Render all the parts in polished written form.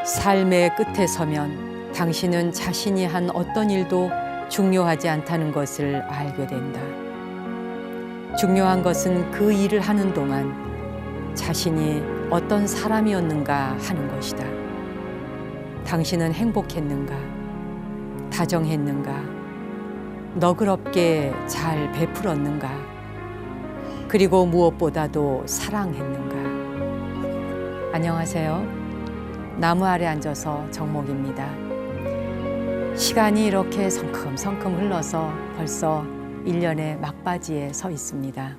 삶의 끝에 서면 당신은 자신이 한 어떤 일도 중요하지 않다는 것을 알게 된다. 중요한 것은 그 일을 하는 동안 자신이 어떤 사람이었는가 하는 것이다. 당신은 행복했는가? 다정했는가? 너그럽게 잘 베풀었는가? 그리고 무엇보다도 사랑했는가? 안녕하세요. 나무 아래 앉아서 정목입니다. 시간이 이렇게 성큼성큼 흘러서 벌써 1년의 막바지에 서 있습니다.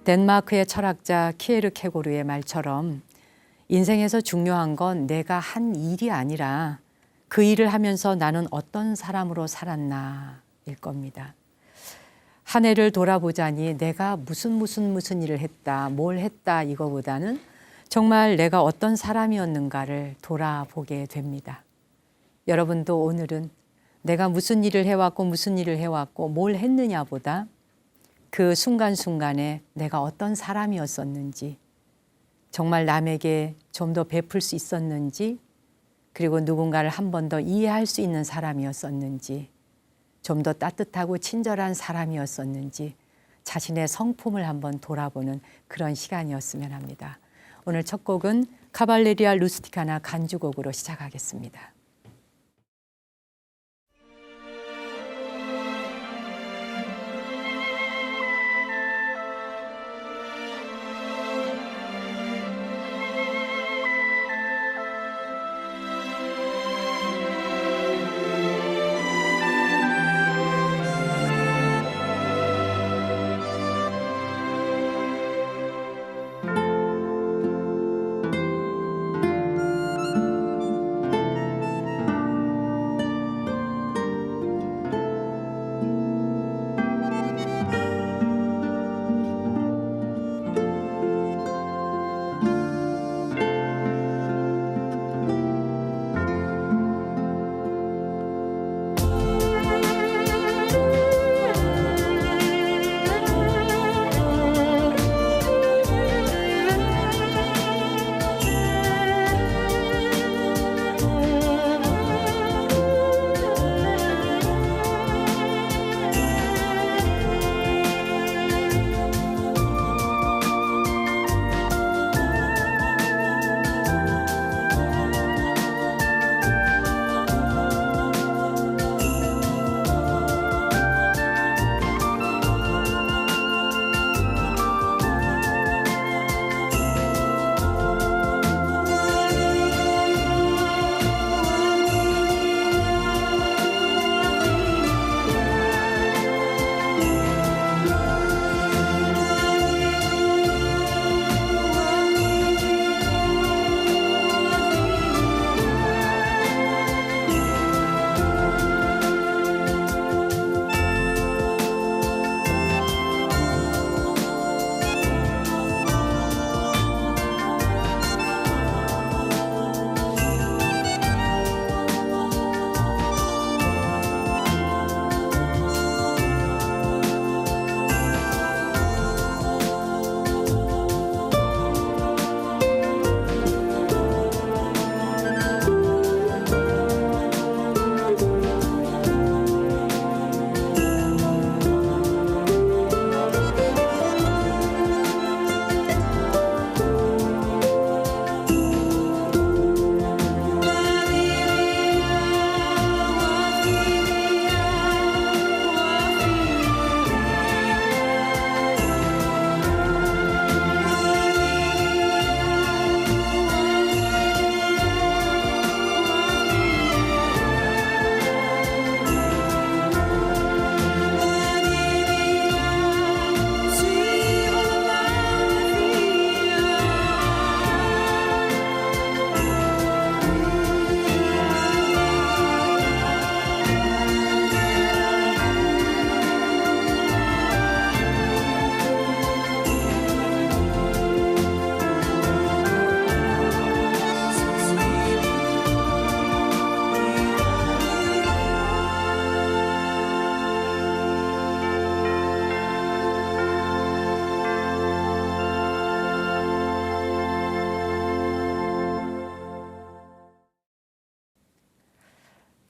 덴마크의 철학자 키에르케고르의 말처럼 인생에서 중요한 건 내가 한 일이 아니라 그 일을 하면서 나는 어떤 사람으로 살았나 일 겁니다. 한 해를 돌아보자니 내가 무슨 일을 했다, 뭘 했다 이거보다는 정말 내가 어떤 사람이었는가를 돌아보게 됩니다. 여러분도 오늘은 내가 무슨 일을 해왔고 뭘 했느냐보다 그 순간순간에 내가 어떤 사람이었었는지, 정말 남에게 좀 더 베풀 수 있었는지, 그리고 누군가를 한 번 더 이해할 수 있는 사람이었었는지, 좀 더 따뜻하고 친절한 사람이었었는지 자신의 성품을 한번 돌아보는 그런 시간이었으면 합니다. 오늘 첫 곡은 카발레리아 루스티카나 간주곡으로 시작하겠습니다.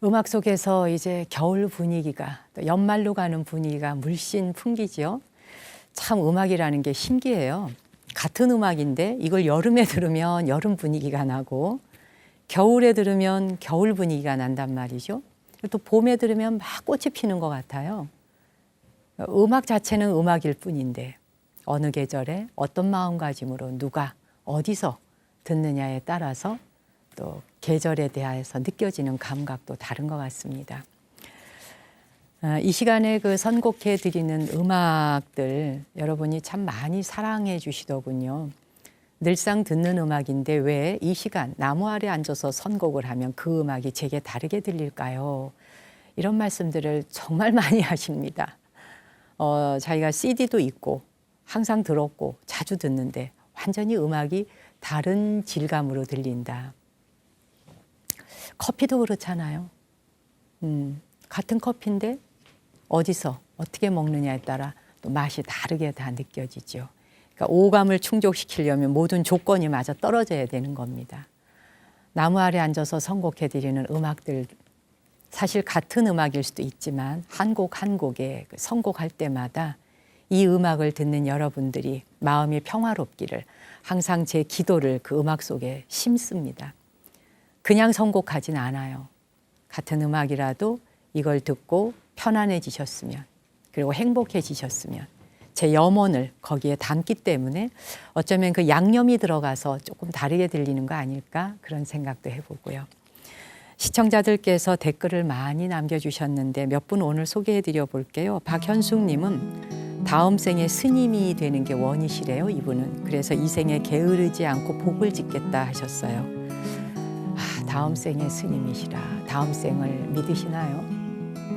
음악 속에서 이제 겨울 분위기가 또 연말로 가는 분위기가 물씬 풍기죠. 참 음악이라는 게 신기해요. 같은 음악인데 이걸 여름에 들으면 여름 분위기가 나고 겨울에 들으면 겨울 분위기가 난단 말이죠. 또 봄에 들으면 막 꽃이 피는 것 같아요. 음악 자체는 음악일 뿐인데 어느 계절에 어떤 마음가짐으로 누가 어디서 듣느냐에 따라서 또 계절에 대해서 느껴지는 감각도 다른 것 같습니다. 이 시간에 그 선곡해 드리는 음악들 여러분이 참 많이 사랑해 주시더군요. 늘상 듣는 음악인데 왜 이 시간 나무 아래 앉아서 선곡을 하면 그 음악이 제게 다르게 들릴까요? 이런 말씀들을 정말 많이 하십니다. 자기가 CD도 있고 항상 들었고 자주 듣는데 완전히 음악이 다른 질감으로 들린다. 커피도 그렇잖아요. 같은 커피인데 어디서 어떻게 먹느냐에 따라 또 맛이 다르게 다 느껴지죠. 그러니까 오감을 충족시키려면 모든 조건이 맞아 떨어져야 되는 겁니다. 나무 아래 앉아서 선곡해 드리는 음악들 사실 같은 음악일 수도 있지만 한 곡 한 곡에 선곡할 때마다 이 음악을 듣는 여러분들이 마음이 평화롭기를 항상 제 기도를 그 음악 속에 심습니다. 그냥 선곡하진 않아요. 같은 음악이라도 이걸 듣고 편안해지셨으면 그리고 행복해지셨으면 제 염원을 거기에 담기 때문에 어쩌면 그 양념이 들어가서 조금 다르게 들리는 거 아닐까 그런 생각도 해보고요. 시청자들께서 댓글을 많이 남겨주셨는데 몇 분 오늘 소개해드려 볼게요. 박현숙님은 다음 생에 스님이 되는 게 원이시래요. 이분은. 그래서 이 생에 게으르지 않고 복을 짓겠다 하셨어요. 다음 생에 스님이시라. 다음 생을 믿으시나요?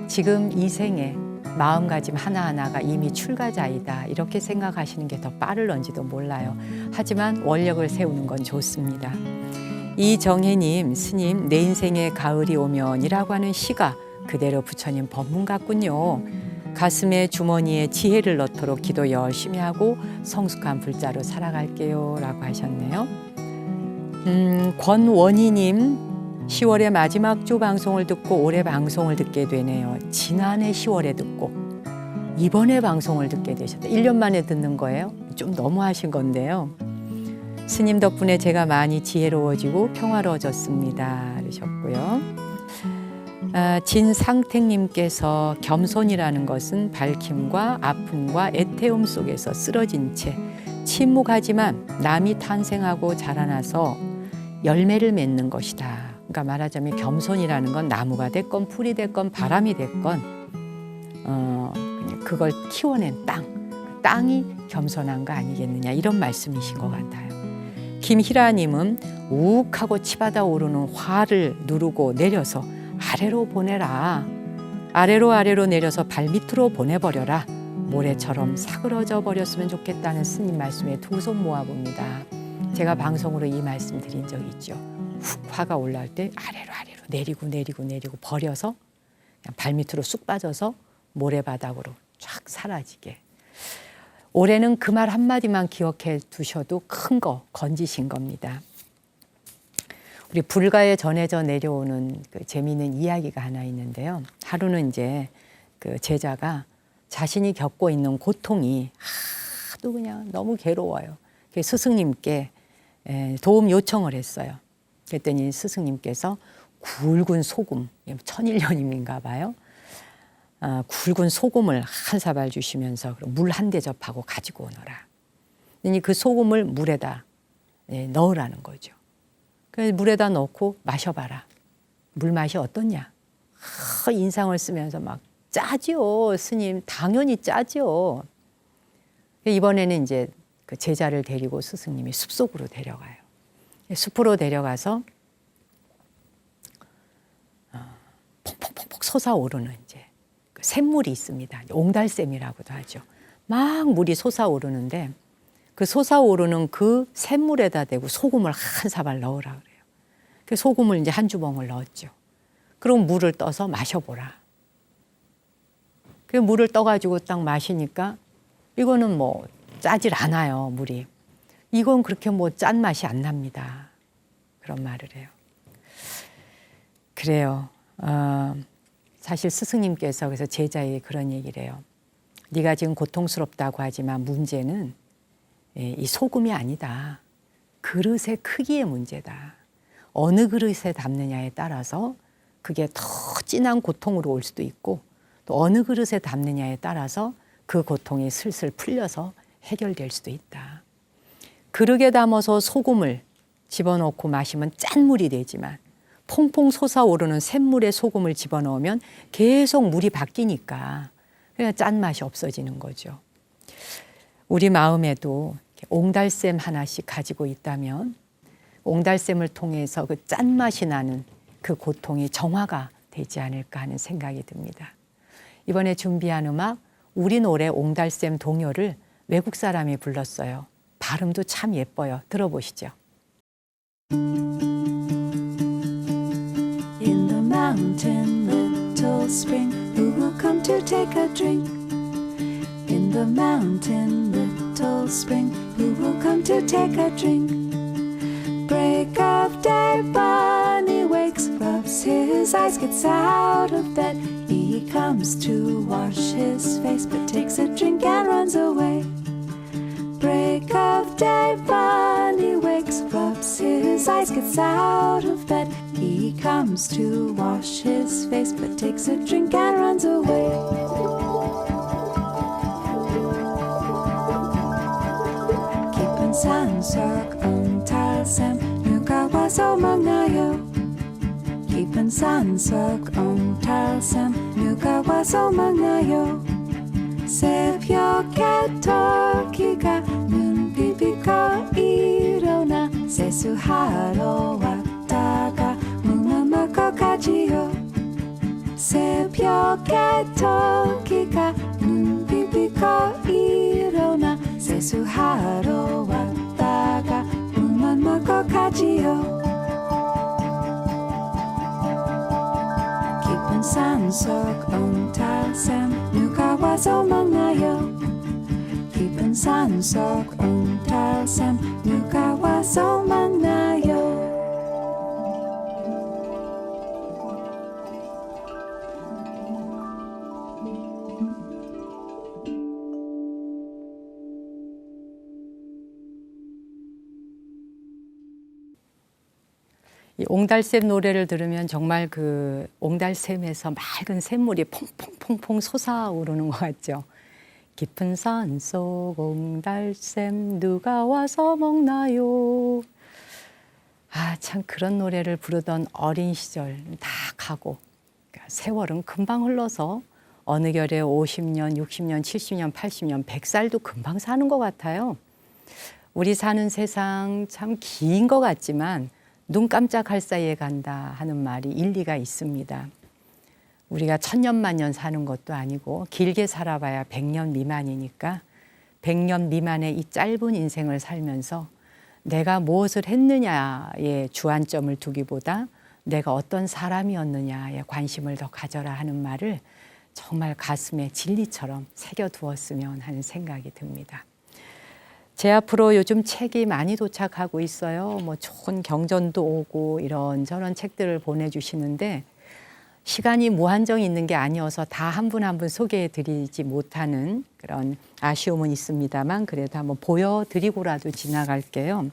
지금 이 생에 마음가짐 하나하나가 이미 출가자이다. 이렇게 생각하시는 게 더 빠를런지도 몰라요. 하지만 원력을 세우는 건 좋습니다. 이정혜님, 스님, 내 인생에 가을이 오면이라고 하는 시가 그대로 부처님 법문 같군요. 가슴에 주머니에 지혜를 넣도록 기도 열심히 하고 성숙한 불자로 살아갈게요. 라고 하셨네요. 권원희님, 10월의 마지막 주 방송을 듣고 올해 방송을 듣게 되네요. 지난해 10월에 듣고 이번에 방송을 듣게 되셨다. 1년 만에 듣는 거예요? 좀 너무하신 건데요. 스님 덕분에 제가 많이 지혜로워지고 평화로워졌습니다. 그러셨고요. 진상택님께서 겸손이라는 것은 밝힘과 아픔과 애태움 속에서 쓰러진 채 침묵하지만 남이 탄생하고 자라나서 열매를 맺는 것이다. 그러니까 말하자면 겸손이라는 건 나무가 됐건 풀이 됐건 바람이 됐건 그걸 키워낸 땅이 겸손한 거 아니겠느냐 이런 말씀이신 것 같아요. 김희라님은 우욱하고 치받아 오르는 화를 누르고 내려서 아래로 보내라. 아래로 내려서 발밑으로 보내버려라. 모래처럼 사그러져 버렸으면 좋겠다는 스님 말씀에 두 손 모아봅니다. 제가 방송으로 이 말씀 드린 적이 있죠. 훅 화가 올라올 때 아래로 내리고 버려서 그냥 발밑으로 쑥 빠져서 모래바닥으로 쫙 사라지게. 올해는 그 말 한마디만 기억해 두셔도 큰 거 건지신 겁니다. 우리 불가에 전해져 내려오는 그 재미있는 이야기가 하나 있는데요. 하루는 이제 그 제자가 자신이 겪고 있는 고통이 하도 그냥 너무 괴로워요. 스승님께 도움 요청을 했어요. 그랬더니 스승님께서 굵은 소금, 천일년임인가 봐요. 굵은 소금을 한 사발 주시면서 물 한 대접하고 가지고 오너라. 그 소금을 물에다 넣으라는 거죠. 그래서 물에다 넣고 마셔봐라. 물 맛이 어떻냐? 인상을 쓰면서 막 짜죠. 스님 당연히 짜죠. 이번에는 이제 그 제자를 데리고 스승님이 숲속으로 데려가요. 숲으로 데려가서 퐁퐁퐁퐁 솟아오르는 이제 그 샘물이 있습니다. 옹달샘이라고도 하죠. 막 물이 솟아오르는데 그 솟아오르는 그 샘물에다 대고 소금을 한 사발 넣으라 그래요. 그 소금을 이제 한 주먹을 넣었죠. 그럼 물을 떠서 마셔보라. 그 물을 떠가지고 딱 마시니까 이거는 뭐 짜질 않아요, 물이. 이건 그렇게 뭐 짠 맛이 안 납니다. 그런 말을 해요. 그래요. 사실 스승님께서 그래서 제자에게 그런 얘기를 해요. 네가 지금 고통스럽다고 하지만 문제는 이 소금이 아니다. 그릇의 크기의 문제다. 어느 그릇에 담느냐에 따라서 그게 더 진한 고통으로 올 수도 있고 또 어느 그릇에 담느냐에 따라서 그 고통이 슬슬 풀려서 해결될 수도 있다. 그릇에 담아서 소금을 집어넣고 마시면 짠물이 되지만 퐁퐁 솟아오르는 샘물에 소금을 집어넣으면 계속 물이 바뀌니까 그냥 짠맛이 없어지는 거죠. 우리 마음에도 옹달샘 하나씩 가지고 있다면 옹달샘을 통해서 그 짠맛이 나는 그 고통이 정화가 되지 않을까 하는 생각이 듭니다. 이번에 준비한 음악 우리 노래 옹달샘 동요를 외국 사람이 불렀어요. 발음도 참 예뻐요. 들어보시죠. In the mountain, little spring, who will come to take a drink? In the mountain, little spring, who will come to take a drink? Break of day, Bunny wakes, rubs his eyes, gets out of bed. He comes to wash his face, but takes a drink and runs away. Break of day, Bunny wakes, rubs his eyes, gets out of bed. He comes to wash his face, but takes a drink and runs away. 깊은 산속 옹달샘 누가 와서 먹나요? 깊은 산속 옹달샘 누가 와서 먹나요? 새벽에 토끼가 눈 비비고 일어나 세수하러 왔다가 무만 먹고 가지요. 새벽에 토끼가 눈 비비고 일어나 세수하러 왔다가 무만 먹고 가지요. 깊은 산속 옹달샘 누가 와서 먹나요? 깊은 산속 옹달샘 누가 와서 먹나요? 이 옹달샘 노래를 들으면 정말 그 옹달샘에서 맑은 샘물이 퐁퐁퐁퐁 솟아오르는 것 같죠. 깊은 산속 옹달샘 누가 와서 먹나요? 아, 참 그런 노래를 부르던 어린 시절 다 가고 세월은 금방 흘러서 어느 결에 50년, 60년, 70년, 80년, 100살도 금방 사는 것 같아요. 우리 사는 세상 참 긴 것 같지만 눈 깜짝할 사이에 간다 하는 말이 일리가 있습니다. 우리가 천년만년 사는 것도 아니고 길게 살아봐야 100년 미만이니까 100년 미만의 이 짧은 인생을 살면서 내가 무엇을 했느냐에 주안점을 두기보다 내가 어떤 사람이었느냐에 관심을 더 가져라 하는 말을 정말 가슴에 진리처럼 새겨두었으면 하는 생각이 듭니다. 제 앞으로 요즘 책이 많이 도착하고 있어요. 뭐 좋은 경전도 오고 이런저런 책들을 보내주시는데 시간이 무한정 있는 게 아니어서 다 한 분 한 분 소개해드리지 못하는 그런 아쉬움은 있습니다만 그래도 한번 보여드리고라도 지나갈게요.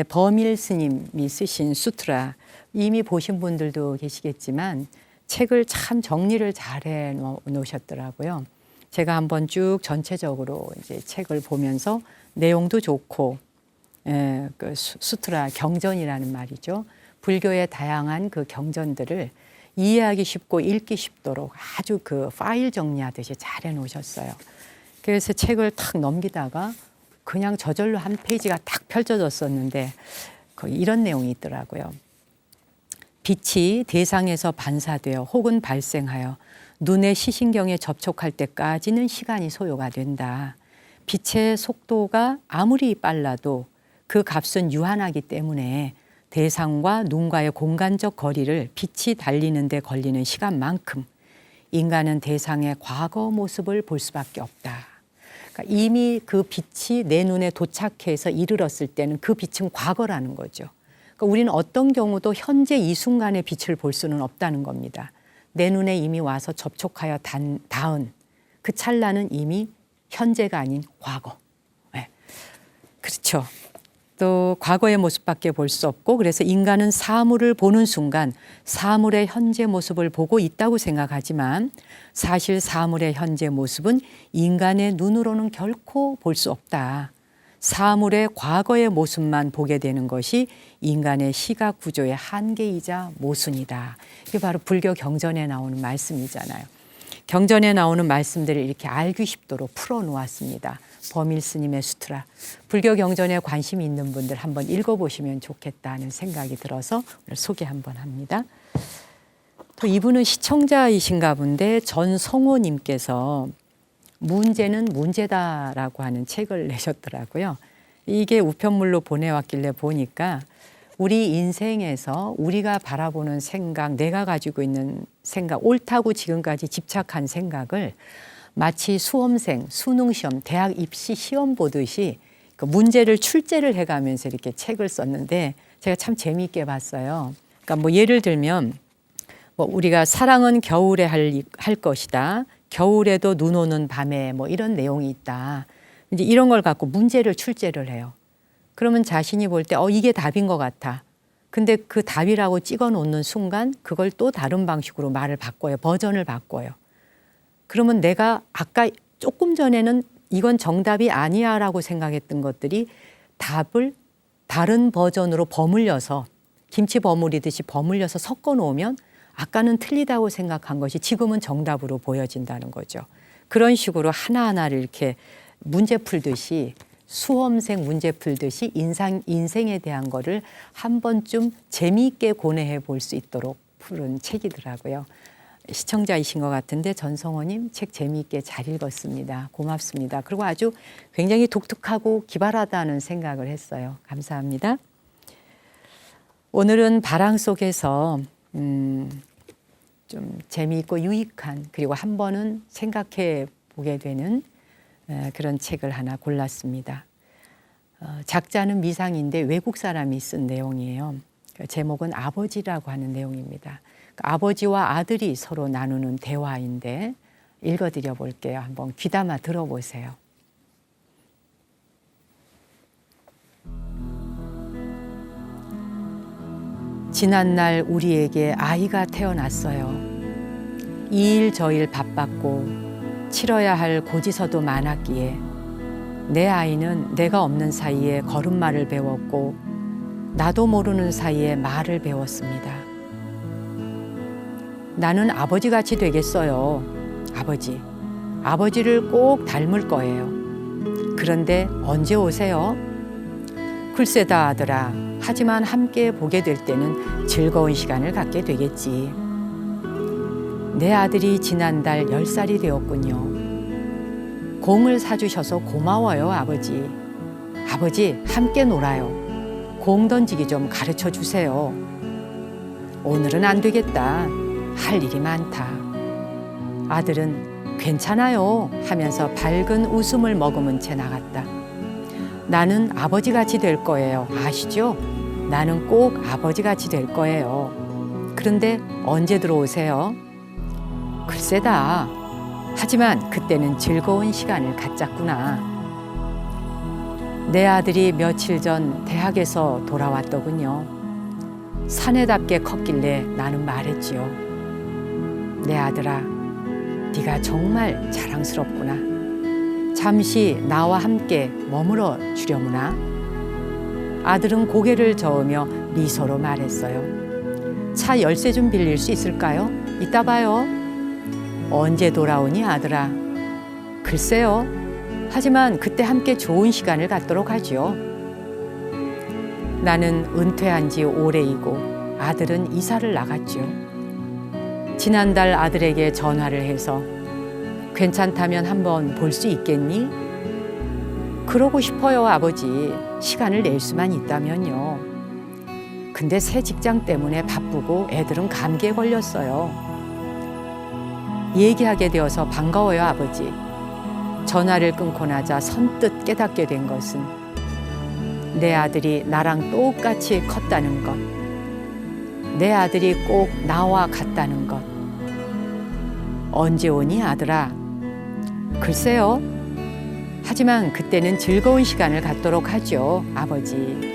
버밀 스님이 쓰신 수트라 이미 보신 분들도 계시겠지만 책을 참 정리를 잘해 놓으셨더라고요. 제가 한번 쭉 전체적으로 이제 책을 보면서 내용도 좋고 그 수트라 경전이라는 말이죠. 불교의 다양한 그 경전들을 이해하기 쉽고 읽기 쉽도록 아주 그 파일 정리하듯이 잘 해놓으셨어요. 그래서 책을 탁 넘기다가 그냥 저절로 한 페이지가 딱 펼쳐졌었는데 거기 이런 내용이 있더라고요. 빛이 대상에서 반사되어 혹은 발생하여 눈의 시신경에 접촉할 때까지는 시간이 소요가 된다. 빛의 속도가 아무리 빨라도 그 값은 유한하기 때문에 대상과 눈과의 공간적 거리를 빛이 달리는 데 걸리는 시간만큼 인간은 대상의 과거 모습을 볼 수밖에 없다. 그러니까 이미 그 빛이 내 눈에 도착해서 이르렀을 때는 그 빛은 과거라는 거죠. 그러니까 우리는 어떤 경우도 현재 이 순간의 빛을 볼 수는 없다는 겁니다. 내 눈에 이미 와서 접촉하여 닿은 그 찰나는 이미 현재가 아닌 과거. 네. 그렇죠. 또 과거의 모습밖에 볼 수 없고 그래서 인간은 사물을 보는 순간 사물의 현재 모습을 보고 있다고 생각하지만 사실 사물의 현재 모습은 인간의 눈으로는 결코 볼 수 없다. 사물의 과거의 모습만 보게 되는 것이 인간의 시각 구조의 한계이자 모순이다. 이게 바로 불교 경전에 나오는 말씀이잖아요. 경전에 나오는 말씀들을 이렇게 알기 쉽도록 풀어놓았습니다. 범일 스님의 수트라. 불교 경전에 관심이 있는 분들 한번 읽어보시면 좋겠다는 생각이 들어서 오늘 소개 한번 합니다. 또 이분은 시청자이신가 본데 전성호님께서 문제는 문제다라고 하는 책을 내셨더라고요. 이게 우편물로 보내왔길래 보니까 우리 인생에서 우리가 바라보는 생각, 내가 가지고 있는 생각, 옳다고 지금까지 집착한 생각을 마치 수험생, 수능시험, 대학 입시 시험 보듯이 그 문제를 출제를 해가면서 이렇게 책을 썼는데 제가 참 재미있게 봤어요. 그러니까 뭐 예를 들면 뭐 우리가 사랑은 겨울에 할 것이다. 겨울에도 눈 오는 밤에 뭐 이런 내용이 있다. 이제 이런 걸 갖고 문제를 출제를 해요. 그러면 자신이 볼 때 이게 답인 것 같아. 근데 그 답이라고 찍어 놓는 순간 그걸 또 다른 방식으로 말을 바꿔요. 버전을 바꿔요. 그러면 내가 아까 조금 전에는 이건 정답이 아니야 라고 생각했던 것들이 답을 다른 버전으로 버물려서 김치 버무리듯이 버물려서 섞어 놓으면 아까는 틀리다고 생각한 것이 지금은 정답으로 보여진다는 거죠. 그런 식으로 하나하나를 이렇게 문제 풀듯이 수험생 문제 풀듯이 인생에 대한 거를 한 번쯤 재미있게 고뇌해 볼 수 있도록 푸른 책이더라고요. 시청자이신 것 같은데 전성호님 책 재미있게 잘 읽었습니다. 고맙습니다. 그리고 아주 굉장히 독특하고 기발하다는 생각을 했어요. 감사합니다. 오늘은 바람 속에서 좀 재미있고 유익한 그리고 한 번은 생각해 보게 되는 그런 책을 하나 골랐습니다. 작자는 미상인데 외국 사람이 쓴 내용이에요. 제목은 아버지라고 하는 내용입니다. 아버지와 아들이 서로 나누는 대화인데 읽어드려 볼게요. 한번 귀담아 들어보세요. 지난날 우리에게 아이가 태어났어요. 이 일 저 일 바빴고 치러야 할 고지서도 많았기에 내 아이는 내가 없는 사이에 걸음마를 배웠고 나도 모르는 사이에 말을 배웠습니다. 나는 아버지같이 되겠어요. 아버지를 꼭 닮을 거예요. 그런데 언제 오세요? 글쎄다 아들아. 하지만 함께 보게 될 때는 즐거운 시간을 갖게 되겠지. 내 아들이 지난달 10살이 되었군요. 공을 사주셔서 고마워요, 아버지. 아버지, 함께 놀아요. 공 던지기 좀 가르쳐 주세요. 오늘은 안 되겠다. 할 일이 많다. 아들은 괜찮아요 하면서 밝은 웃음을 머금은 채 나갔다. 나는 아버지같이 될 거예요. 아시죠? 나는 꼭 아버지같이 될 거예요. 그런데 언제 들어오세요? 글쎄다. 하지만 그때는 즐거운 시간을 갖자꾸나. 내 아들이 며칠 전 대학에서 돌아왔더군요. 사내답게 컸길래 나는 말했지요. 내 아들아, 네가 정말 자랑스럽구나. 잠시 나와 함께 머물러 주려무나. 아들은 고개를 저으며 미소로 말했어요. 차 열쇠 좀 빌릴 수 있을까요? 이따 봐요. 언제 돌아오니 아들아? 글쎄요. 하지만 그때 함께 좋은 시간을 갖도록 하지요. 나는 은퇴한 지 오래이고 아들은 이사를 나갔지요. 지난달 아들에게 전화를 해서 괜찮다면 한번 볼 수 있겠니? 그러고 싶어요, 아버지. 시간을 낼 수만 있다면요. 근데 새 직장 때문에 바쁘고 애들은 감기에 걸렸어요. 얘기하게 되어서 반가워요, 아버지. 전화를 끊고 나자 선뜻 깨닫게 된 것은 내 아들이 나랑 똑같이 컸다는 것, 내 아들이 꼭 나와 같다는 것. 언제 오니 아들아? 글쎄요. 하지만 그때는 즐거운 시간을 갖도록 하죠, 아버지.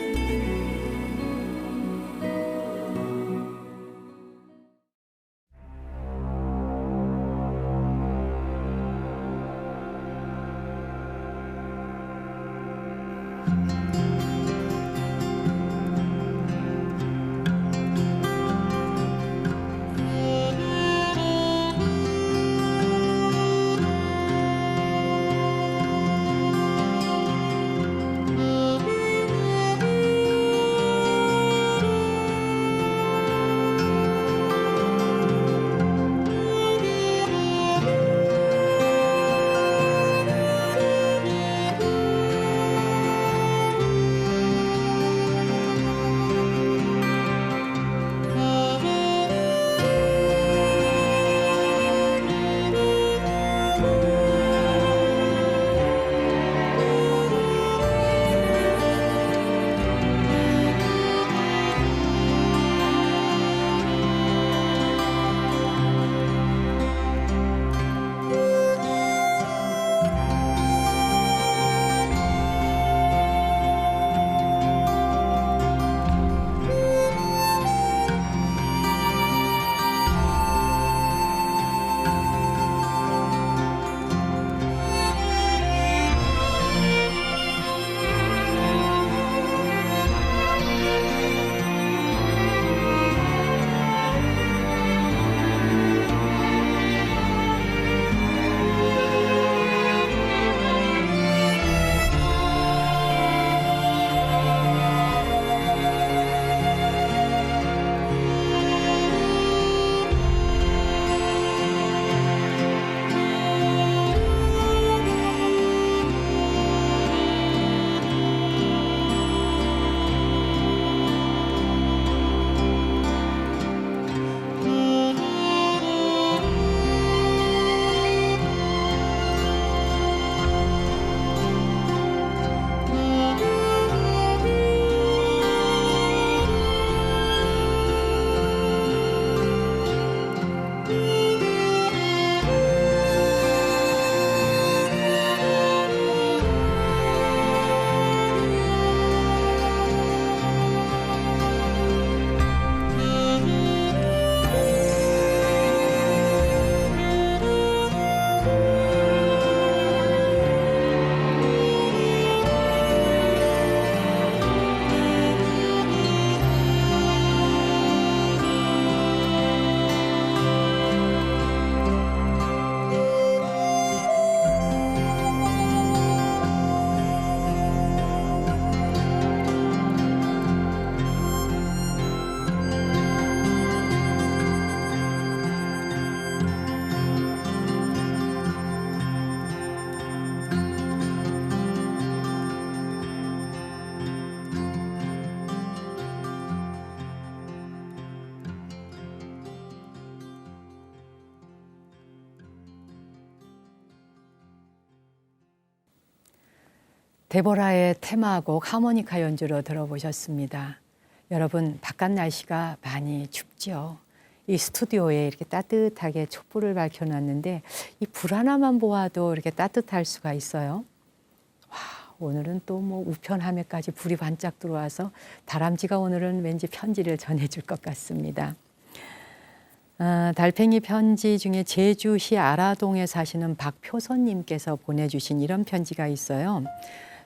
데보라의 테마곡 하모니카 연주로 들어보셨습니다. 여러분, 바깥 날씨가 많이 춥죠. 이 스튜디오에 이렇게 따뜻하게 촛불을 밝혀놨는데 이 불 하나만 보아도 이렇게 따뜻할 수가 있어요. 와, 오늘은 또 뭐 우편함에까지 불이 반짝 들어와서 다람쥐가 오늘은 왠지 편지를 전해줄 것 같습니다. 달팽이 편지 중에 제주시 아라동에 사시는 박표선님께서 보내주신 이런 편지가 있어요.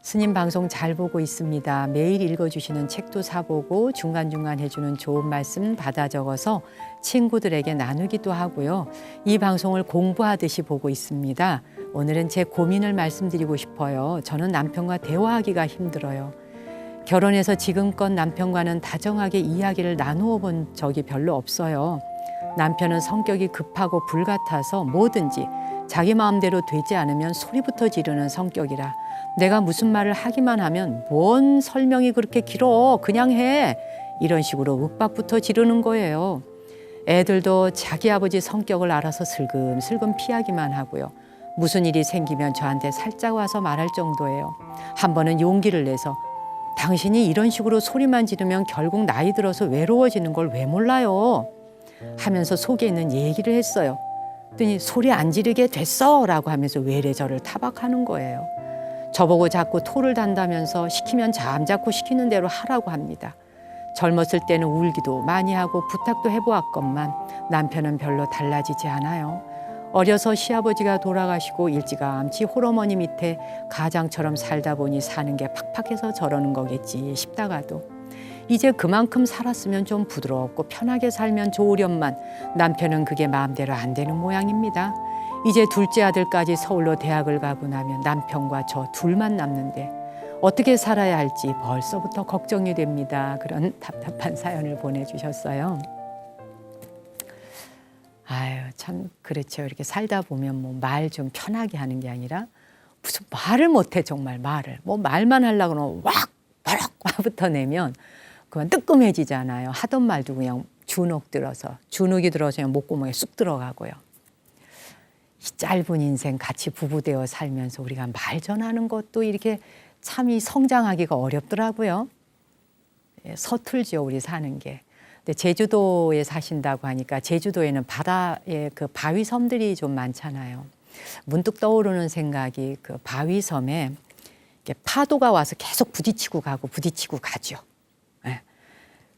스님 방송 잘 보고 있습니다. 매일 읽어주시는 책도 사보고 중간중간 해주는 좋은 말씀 받아 적어서 친구들에게 나누기도 하고요. 이 방송을 공부하듯이 보고 있습니다. 오늘은 제 고민을 말씀드리고 싶어요. 저는 남편과 대화하기가 힘들어요. 결혼해서 지금껏 남편과는 다정하게 이야기를 나누어 본 적이 별로 없어요. 남편은 성격이 급하고 불같아서 뭐든지 자기 마음대로 되지 않으면 소리부터 지르는 성격이라 내가 무슨 말을 하기만 하면 뭔 설명이 그렇게 길어 그냥 해 이런 식으로 윽박부터 지르는 거예요. 애들도 자기 아버지 성격을 알아서 슬금슬금 피하기만 하고요. 무슨 일이 생기면 저한테 살짝 와서 말할 정도예요. 한 번은 용기를 내서 당신이 이런 식으로 소리만 지르면 결국 나이 들어서 외로워지는 걸 왜 몰라요? 하면서 속에 있는 얘기를 했어요. 그랬더니 소리 안 지르게 됐어 라고 하면서 외래 저를 타박하는 거예요. 저보고 자꾸 토를 단다면서 시키면 잠자코 시키는 대로 하라고 합니다. 젊었을 때는 울기도 많이 하고 부탁도 해보았건만 남편은 별로 달라지지 않아요. 어려서 시아버지가 돌아가시고 일찌감치 홀어머니 밑에 가장처럼 살다 보니 사는 게 팍팍해서 저러는 거겠지 싶다가도 이제 그만큼 살았으면 좀 부드럽고 편하게 살면 좋으련만 남편은 그게 마음대로 안 되는 모양입니다. 이제 둘째 아들까지 서울로 대학을 가고 나면 남편과 저 둘만 남는데 어떻게 살아야 할지 벌써부터 걱정이 됩니다. 그런 답답한 사연을 보내주셨어요. 아유, 참 그렇죠. 이렇게 살다 보면 뭐 말 좀 편하게 하는 게 아니라 무슨 말을 못해 정말 말을. 뭐 말만 하려고 그러면 왁 버럭 화부터 내면 그만 뜨끔해지잖아요. 하던 말도 그냥 주눅이 들어서 그냥 목구멍에 쑥 들어가고요. 이 짧은 인생 같이 부부되어 살면서 우리가 말 전하는 것도 이렇게 참 이 성장하기가 어렵더라고요. 예, 서툴죠, 우리 사는 게. 근데 제주도에 사신다고 하니까 제주도에는 바다에 그 바위섬들이 좀 많잖아요. 문득 떠오르는 생각이 그 바위섬에 이렇게 파도가 와서 계속 부딪히고 가죠. 예.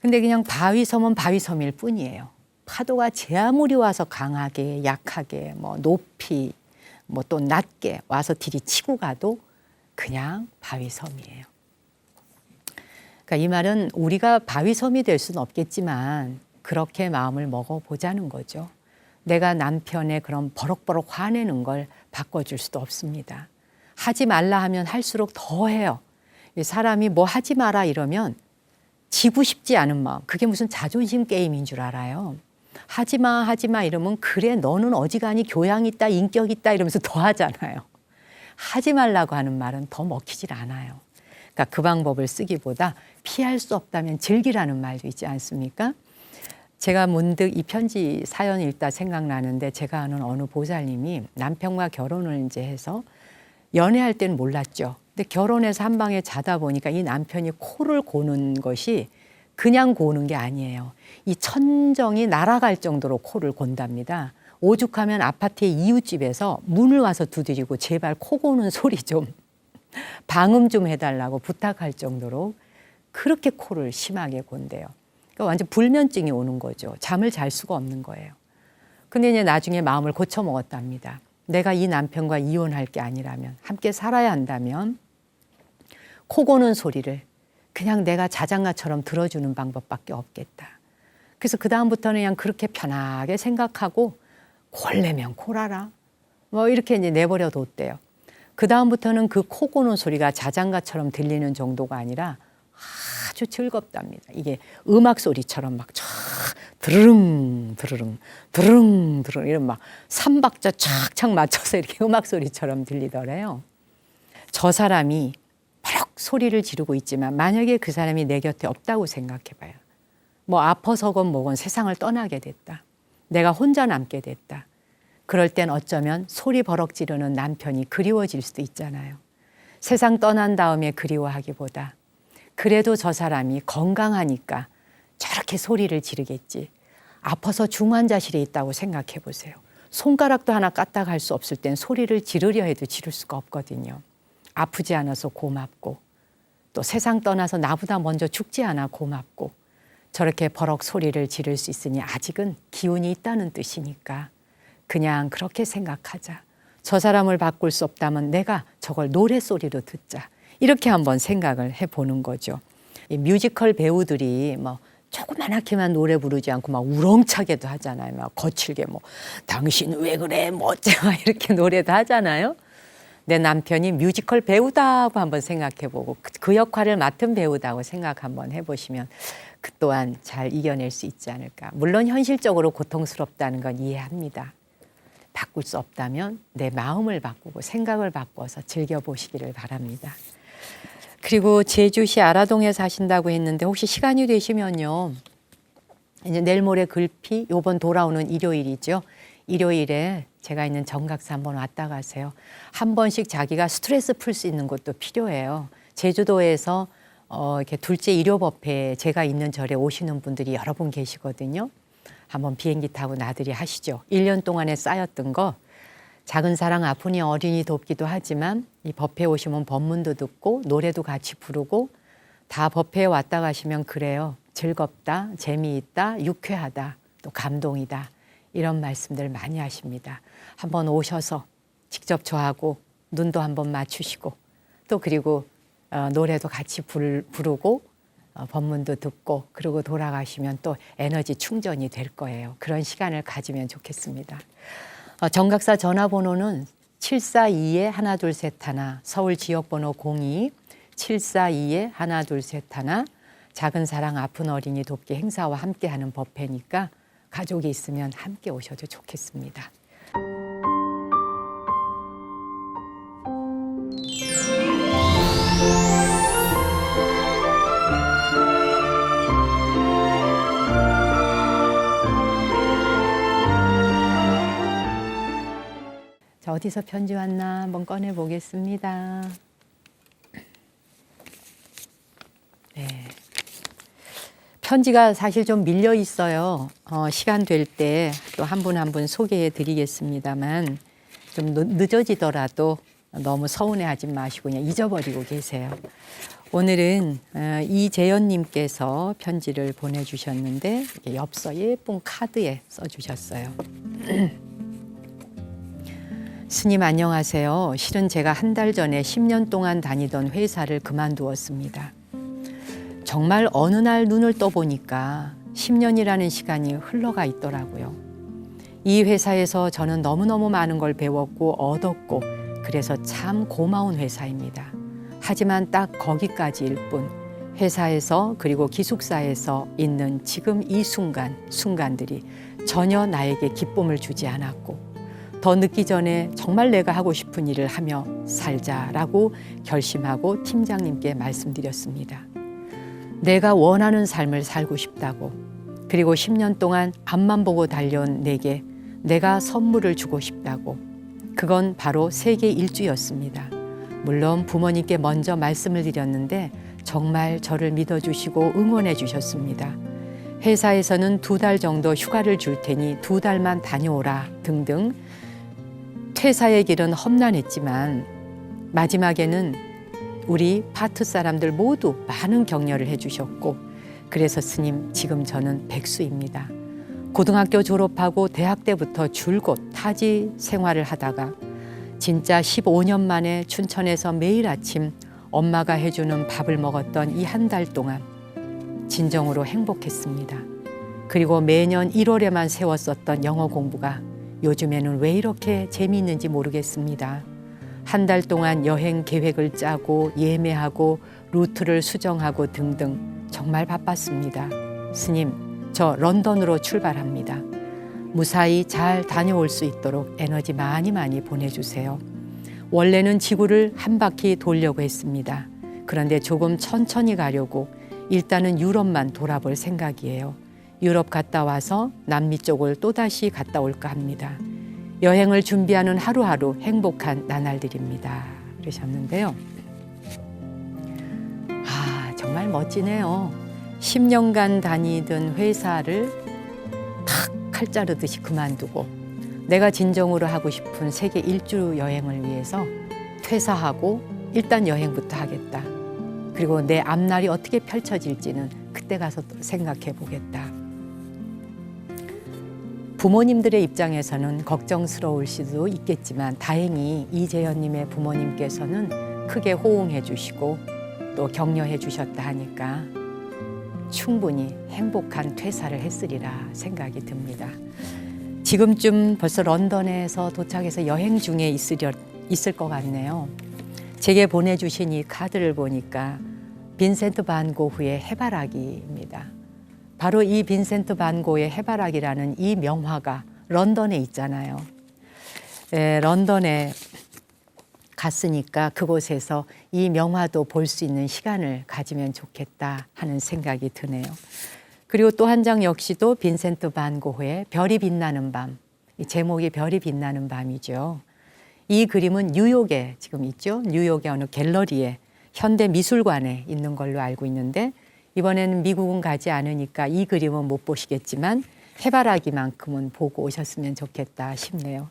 근데 그냥 바위섬은 바위섬일 뿐이에요. 파도가 제 아무리 와서 강하게, 약하게, 뭐 높이, 뭐 또 낮게 와서 들이치고 가도 그냥 바위섬이에요. 그러니까 이 말은 우리가 바위섬이 될 수는 없겠지만 그렇게 마음을 먹어보자는 거죠. 내가 남편의 그런 버럭버럭 화내는 걸 바꿔줄 수도 없습니다. 하지 말라 하면 할수록 더 해요. 사람이 뭐 하지 마라 이러면 지고 싶지 않은 마음, 그게 무슨 자존심 게임인 줄 알아요. 하지마 이러면 그래 너는 어지간히 교양 있다 인격 있다 이러면서 더 하잖아요. 하지 말라고 하는 말은 더 먹히질 않아요. 그러니까 그 방법을 쓰기보다 피할 수 없다면 즐기라는 말도 있지 않습니까? 제가 문득 이 편지 사연 읽다 생각나는데 제가 아는 어느 보살님이 남편과 결혼을 이제 해서 연애할 때는 몰랐죠. 근데 결혼해서 한 방에 자다 보니까 이 남편이 코를 고는 것이 그냥 고는 게 아니에요. 이 천정이 날아갈 정도로 코를 곤답니다. 오죽하면 아파트의 이웃집에서 문을 와서 두드리고 제발 코 고는 소리 좀 방음 좀 해달라고 부탁할 정도로 그렇게 코를 심하게 곤대요. 그러니까 완전 불면증이 오는 거죠. 잠을 잘 수가 없는 거예요. 근데 이제 나중에 마음을 고쳐 먹었답니다. 내가 이 남편과 이혼할 게 아니라면 함께 살아야 한다면 코 고는 소리를 그냥 내가 자장가처럼 들어주는 방법밖에 없겠다. 그래서 그 다음부터는 그냥 그렇게 편하게 생각하고 콜내면 콜하라. 뭐 이렇게 이제 내버려 뒀대요. 그 다음부터는 그 코 고는 소리가 자장가처럼 들리는 정도가 아니라 아주 즐겁답니다. 이게 음악 소리처럼 막 쫙 드르릉 드르릉 드르릉 드르릉 이런 막 3박자 착착 맞춰서 이렇게 음악 소리처럼 들리더래요. 저 사람이 버럭 소리를 지르고 있지만 만약에 그 사람이 내 곁에 없다고 생각해 봐요. 뭐 아파서건 뭐건 세상을 떠나게 됐다. 내가 혼자 남게 됐다. 그럴 땐 어쩌면 소리 버럭 지르는 남편이 그리워질 수도 있잖아요. 세상 떠난 다음에 그리워하기보다 그래도 저 사람이 건강하니까 저렇게 소리를 지르겠지. 아파서 중환자실에 있다고 생각해 보세요. 손가락도 하나 까딱 할 수 없을 땐 소리를 지르려 해도 지를 수가 없거든요. 아프지 않아서 고맙고 또 세상 떠나서 나보다 먼저 죽지 않아 고맙고 저렇게 버럭 소리를 지를 수 있으니 아직은 기운이 있다는 뜻이니까 그냥 그렇게 생각하자. 저 사람을 바꿀 수 없다면 내가 저걸 노랫소리로 듣자. 이렇게 한번 생각을 해보는 거죠. 이 뮤지컬 배우들이 뭐 조그만하게만 노래 부르지 않고 막 우렁차게도 하잖아요. 막 거칠게 뭐 당신 왜 그래 뭐 어째가 이렇게 노래도 하잖아요. 내 남편이 뮤지컬 배우다고 한번 생각해보고 그 역할을 맡은 배우다고 생각 한번 해보시면 그 또한 잘 이겨낼 수 있지 않을까. 물론 현실적으로 고통스럽다는 건 이해합니다. 바꿀 수 없다면 내 마음을 바꾸고 생각을 바꿔서 즐겨보시기를 바랍니다. 그리고 제주시 아라동에 사신다고 했는데 혹시 시간이 되시면요. 이제 내일 모레 글피 요번 돌아오는 일요일이죠. 일요일에 제가 있는 정각사 한번 왔다 가세요. 한 번씩 자기가 스트레스 풀 수 있는 것도 필요해요. 제주도에서 이렇게 둘째 일요법회에 제가 있는 절에 오시는 분들이 여러 분 계시거든요. 한번 비행기 타고 나들이 하시죠. 1년 동안에 쌓였던 거 작은 사랑 아프니 어린이 돕기도 하지만 이 법회에 오시면 법문도 듣고 노래도 같이 부르고 다 법회에 왔다 가시면 그래요. 즐겁다, 재미있다, 유쾌하다, 또 감동이다. 이런 말씀들 많이 하십니다. 한번 오셔서 직접 저하고 눈도 한번 맞추시고 또 그리고 노래도 같이 부르고 법문도 듣고 그러고 돌아가시면 또 에너지 충전이 될 거예요. 그런 시간을 가지면 좋겠습니다. 정각사 전화번호는 742-1231 서울 지역번호 02-742-1231 작은 사랑 아픈 어린이 돕기 행사와 함께하는 법회니까 가족이 있으면 함께 오셔도 좋겠습니다. 자, 어디서 편지 왔나 한번 꺼내 보겠습니다. 네. 편지가 사실 좀 밀려 있어요. 시간 될 때 또 한 분 한 분 소개해 드리겠습니다만 좀 늦어지더라도 너무 서운해하지 마시고 그냥 잊어버리고 계세요. 오늘은 이재현님께서 편지를 보내주셨는데 엽서 예쁜 카드에 써주셨어요. 스님 안녕하세요. 실은 제가 한 달 전에 10년 동안 다니던 회사를 그만두었습니다. 정말 어느 날 눈을 떠보니까 10년이라는 시간이 흘러가 있더라고요. 이 회사에서 저는 너무너무 많은 걸 배웠고 얻었고 그래서 참 고마운 회사입니다. 하지만 딱 거기까지일 뿐 회사에서 그리고 기숙사에서 있는 지금 이 순간들이 전혀 나에게 기쁨을 주지 않았고 더 늦기 전에 정말 내가 하고 싶은 일을 하며 살자라고 결심하고 팀장님께 말씀드렸습니다. 내가 원하는 삶을 살고 싶다고 그리고 10년 동안 앞만 보고 달려온 내게 내가 선물을 주고 싶다고 그건 바로 세계 일주였습니다. 물론 부모님께 먼저 말씀을 드렸는데 정말 저를 믿어주시고 응원해 주셨습니다. 회사에서는 2달 정도 휴가를 줄 테니 2달만 다녀오라 등등 퇴사의 길은 험난했지만 마지막에는 우리 파트 사람들 모두 많은 격려를 해주셨고 그래서 스님 지금 저는 백수입니다. 고등학교 졸업하고 대학 때부터 줄곧 타지 생활을 하다가 진짜 15년 만에 춘천에서 매일 아침 엄마가 해주는 밥을 먹었던 이 한 달 동안 진정으로 행복했습니다. 그리고 매년 1월에만 세웠었던 영어 공부가 요즘에는 왜 이렇게 재미있는지 모르겠습니다. 한 달 동안 여행 계획을 짜고 예매하고 루트를 수정하고 등등 정말 바빴습니다. 스님, 저 런던으로 출발합니다. 무사히 잘 다녀올 수 있도록 에너지 많이 보내주세요. 원래는 지구를 한 바퀴 돌려고 했습니다. 그런데 조금 천천히 가려고 일단은 유럽만 돌아볼 생각이에요. 유럽 갔다 와서 남미 쪽을 또다시 갔다 올까 합니다. 여행을 준비하는 하루하루 행복한 나날들입니다. 그러셨는데요. 정말 멋지네요. 10년간 다니던 회사를 탁 칼 자르듯이 그만두고 내가 진정으로 하고 싶은 세계 일주 여행을 위해서 퇴사하고 일단 여행부터 하겠다. 그리고 내 앞날이 어떻게 펼쳐질지는 그때 가서 또 생각해 보겠다. 부모님들의 입장에서는 걱정스러울 수도 있겠지만 다행히 이재현님의 부모님께서는 크게 호응해 주시고 또 격려해 주셨다 하니까 충분히 행복한 퇴사를 했으리라 생각이 듭니다. 지금쯤 벌써 런던에서 도착해서 여행 중에 있을 것 같네요. 제게 보내주신 이 카드를 보니까 빈센트 반 고흐의 해바라기입니다. 바로 이 빈센트 반 고흐의 해바라기라는 이 명화가 런던에 있잖아요. 런던에 갔으니까 그곳에서 이 명화도 볼 수 있는 시간을 가지면 좋겠다 하는 생각이 드네요. 그리고 또 한 장 역시도 빈센트 반 고흐의 별이 빛나는 밤, 이 제목이 별이 빛나는 밤이죠. 이 그림은 뉴욕에 지금 있죠. 뉴욕의 어느 갤러리에 현대미술관에 있는 걸로 알고 있는데 이번에는 미국은 가지 않으니까 이 그림은 못 보시겠지만 해바라기만큼은 보고 오셨으면 좋겠다 싶네요.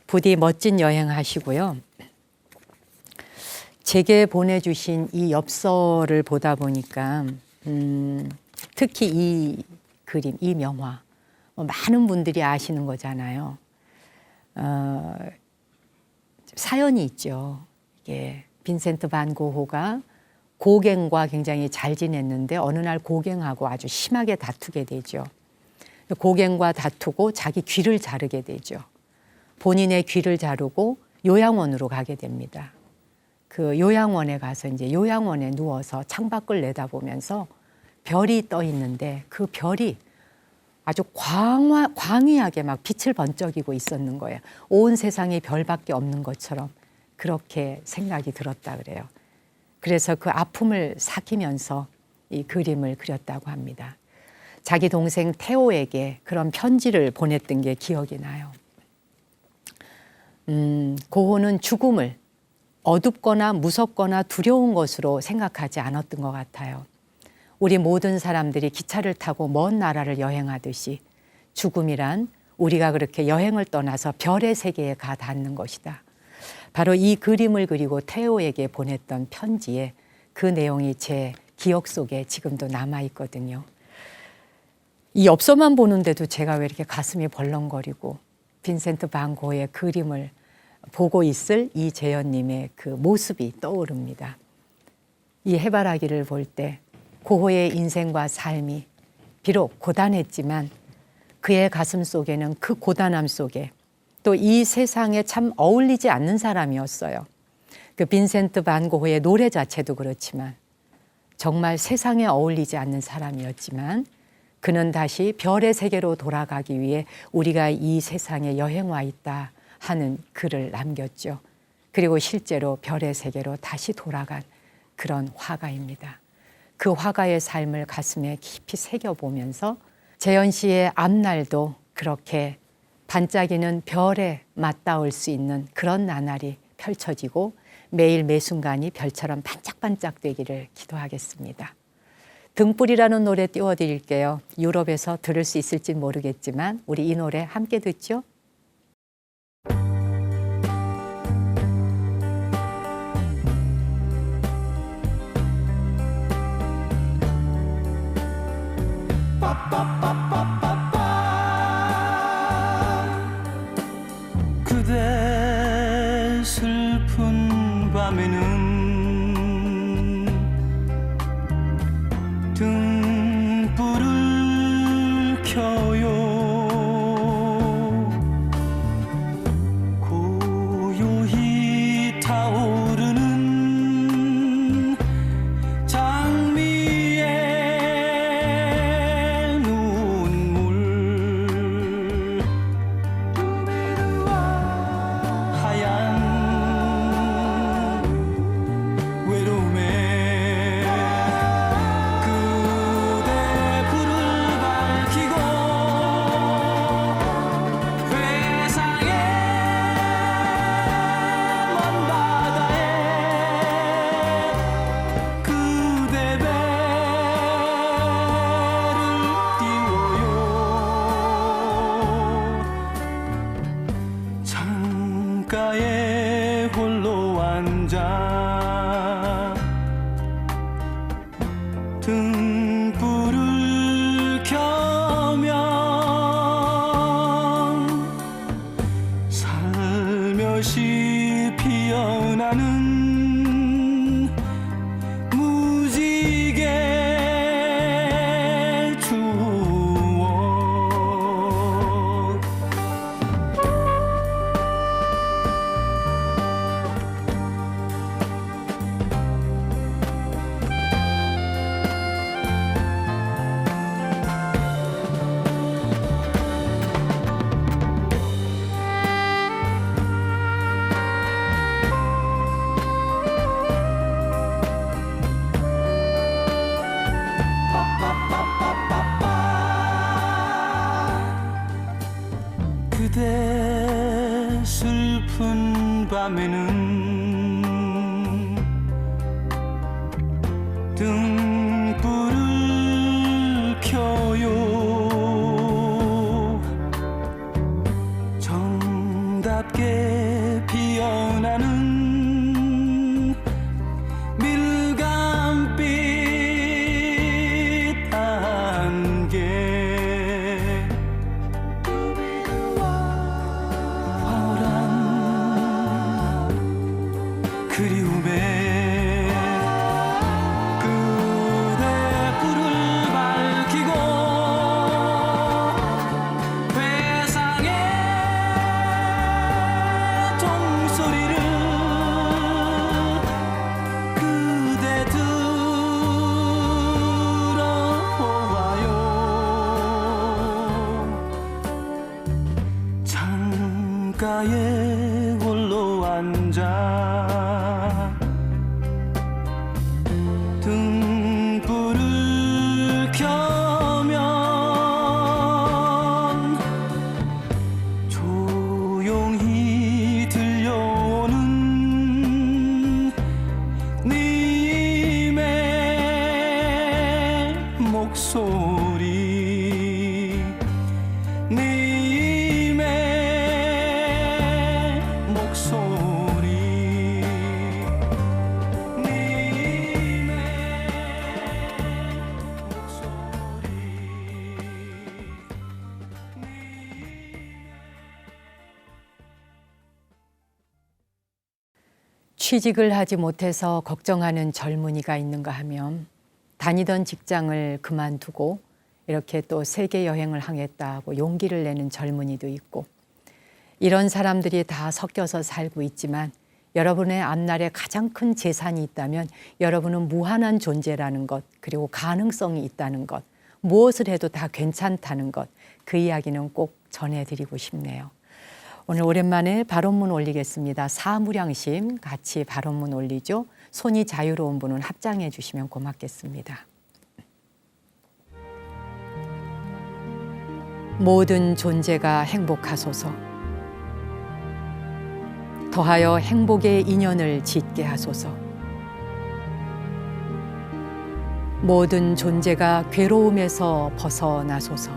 부디 멋진 여행 하시고요. 제게 보내주신 이 엽서를 보다 보니까 특히 이 그림, 이 명화 많은 분들이 아시는 거잖아요. 사연이 있죠. 이게 빈센트 반 고흐가 고갱과 굉장히 잘 지냈는데 어느 날 고갱하고 아주 심하게 다투게 되죠. 고갱과 다투고 자기 귀를 자르게 되죠. 본인의 귀를 자르고 요양원으로 가게 됩니다. 그 요양원에 가서 이제 요양원에 누워서 창밖을 내다보면서 별이 떠 있는데 그 별이 아주 광휘하게 막 빛을 번쩍이고 있었는 거예요. 온 세상에 별밖에 없는 것처럼 그렇게 생각이 들었다 그래요. 그래서 그 아픔을 삭히면서 이 그림을 그렸다고 합니다. 자기 동생 테오에게 그런 편지를 보냈던 게 기억이 나요. 고흐는 죽음을 어둡거나 무섭거나 두려운 것으로 생각하지 않았던 것 같아요. 우리 모든 사람들이 기차를 타고 먼 나라를 여행하듯이 죽음이란 우리가 그렇게 여행을 떠나서 별의 세계에 가 닿는 것이다. 바로 이 그림을 그리고 테오에게 보냈던 편지에 그 내용이 제 기억 속에 지금도 남아있거든요. 이 엽서만 보는데도 제가 왜 이렇게 가슴이 벌렁거리고 빈센트 반 고흐의 그림을 보고 있을 이재현님의 그 모습이 떠오릅니다. 이 해바라기를 볼 때 고흐의 인생과 삶이 비록 고단했지만 그의 가슴 속에는 그 고단함 속에 또 이 세상에 참 어울리지 않는 사람이었어요. 그 빈센트 반 고흐의 노래 자체도 그렇지만 정말 세상에 어울리지 않는 사람이었지만 그는 다시 별의 세계로 돌아가기 위해 우리가 이 세상에 여행 와 있다 하는 글을 남겼죠. 그리고 실제로 별의 세계로 다시 돌아간 그런 화가입니다. 그 화가의 삶을 가슴에 깊이 새겨보면서 재현 씨의 앞날도 그렇게 반짝이는 별에 맞닿을 수 있는 그런 나날이 펼쳐지고 매일 매순간이 별처럼 반짝반짝 되기를 기도하겠습니다. 등불이라는 노래 띄워드릴게요. 유럽에서 들을 수 있을지 모르겠지만 우리 이 노래 함께 듣죠? 그대 슬픈 밤에는 등불을 켜요. 고요히 타오르는 장미의 눈물 하얀 외로움에 그대 불을 밝히고 회상의 먼 바다에 그대 배를 띄워요. 창가에 홀로 앉아 등불을 켜면 살며시 피어나는 무지개 추억. 그대 슬픈 밤에는 길가에 홀로 앉아 등불을 켜면 조용히 들려오는 님의 목소리 님의 목소리 님의 목소리 취직을 하지 못해서 걱정하는 젊은이가 있는가 하면 다니던 직장을 그만두고 이렇게 또 세계 여행을 하겠다고 용기를 내는 젊은이도 있고, 이런 사람들이 다 섞여서 살고 있지만 여러분의 앞날에 가장 큰 재산이 있다면 여러분은 무한한 존재라는 것, 그리고 가능성이 있다는 것, 무엇을 해도 다 괜찮다는 것, 그 이야기는 꼭 전해드리고 싶네요. 오늘 오랜만에 발언문 올리겠습니다. 사무량심 같이 발언문 올리죠. 손이 자유로운 분은 합장해 주시면 고맙겠습니다. 모든 존재가 행복하소서. 더하여 행복의 인연을 짓게 하소서. 모든 존재가 괴로움에서 벗어나소서.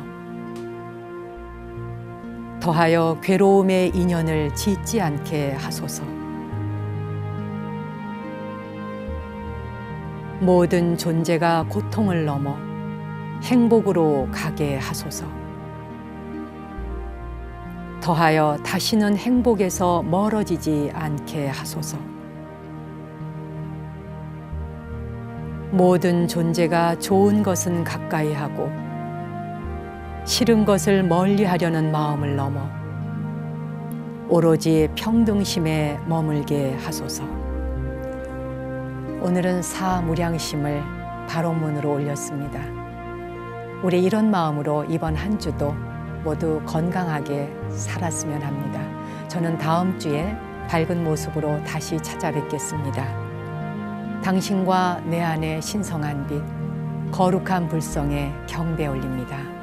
더하여 괴로움의 인연을 짓지 않게 하소서. 모든 존재가 고통을 넘어 행복으로 가게 하소서. 더하여 다시는 행복에서 멀어지지 않게 하소서. 모든 존재가 좋은 것은 가까이 하고 싫은 것을 멀리 하려는 마음을 넘어 오로지 평등심에 머물게 하소서. 오늘은 사무량심을 발언문으로 올렸습니다. 우리 이런 마음으로 이번 한 주도 모두 건강하게 살았으면 합니다. 저는 다음 주에 밝은 모습으로 다시 찾아뵙겠습니다. 당신과 내 안에 신성한 빛, 거룩한 불성에 경배 올립니다.